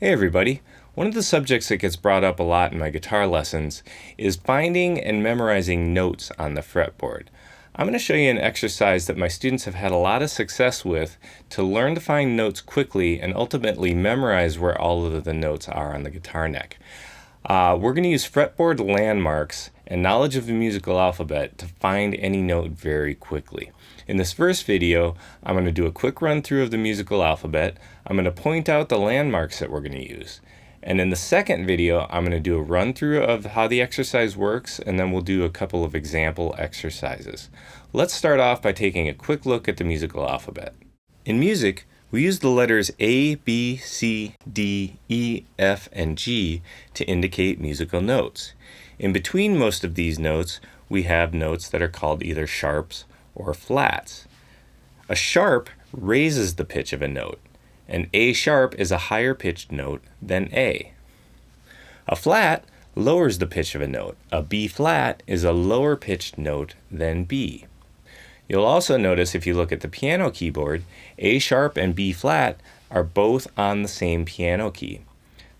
Hey everybody! One of the subjects that gets brought up a lot in my guitar lessons is finding and memorizing notes on the fretboard. I'm going to show you an exercise that my students have had a lot of success with to learn to find notes quickly and ultimately memorize where all of the notes are on the guitar neck. We're going to use fretboard landmarks and knowledge of the musical alphabet to find any note very quickly. In this first video, I'm going to do a quick run through of the musical alphabet. I'm going to point out the landmarks that we're going to use. And in the second video, I'm going to do a run through of how the exercise works, and then we'll do a couple of example exercises. Let's start off by taking a quick look at the musical alphabet. In music, we use the letters A, B, C, D, E, F, and G to indicate musical notes. In between most of these notes, we have notes that are called either sharps or flats. A sharp raises the pitch of a note, and A sharp is a higher pitched note than A. A flat lowers the pitch of a note. A B flat is a lower pitched note than B. You'll also notice if you look at the piano keyboard, A sharp and B flat are both on the same piano key.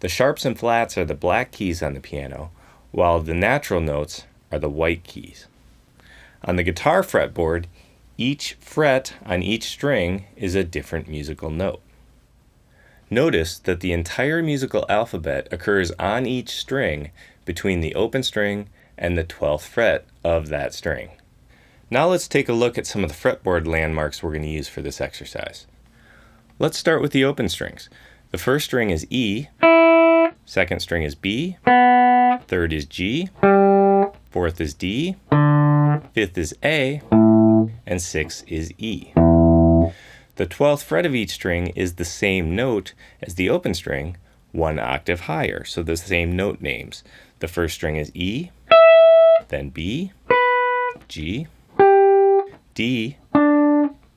The sharps and flats are the black keys on the piano, while the natural notes are the white keys. On the guitar fretboard, each fret on each string is a different musical note. Notice that the entire musical alphabet occurs on each string between the open string and the 12th fret of that string. Now let's take a look at some of the fretboard landmarks we're going to use for this exercise. Let's start with the open strings. The first string is E, second string is B, third is G, fourth is D, fifth is A, and sixth is E. The 12th fret of each string is the same note as the open string, one octave higher, so the same note names. The first string is E, then B, G, D,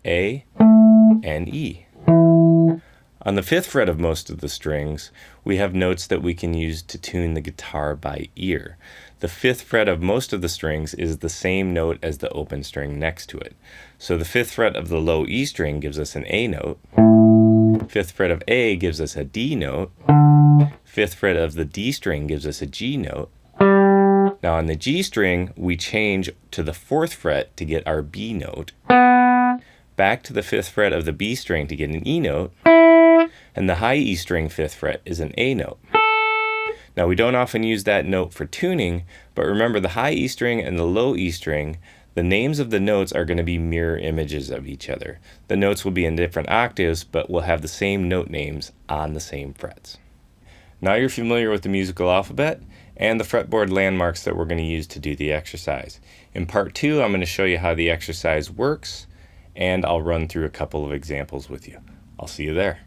A, and E. On the 5th fret of most of the strings, we have notes that we can use to tune the guitar by ear. The 5th fret of most of the strings is the same note as the open string next to it. So the 5th fret of the low E string gives us an A note. 5th fret of A gives us a D note. 5th fret of the D string gives us a G note. Now on the G string, we change to the 4th fret to get our B note, back to the 5th fret of the B string to get an E note, and the high E string 5th fret is an A note. Now we don't often use that note for tuning, but remember the high E string and the low E string, the names of the notes are going to be mirror images of each other. The notes will be in different octaves, but will have the same note names on the same frets. Now you're familiar with the musical alphabet and the fretboard landmarks that we're going to use to do the exercise. In part 2, I'm going to show you how the exercise works, and I'll run through a couple of examples with you. I'll see you there.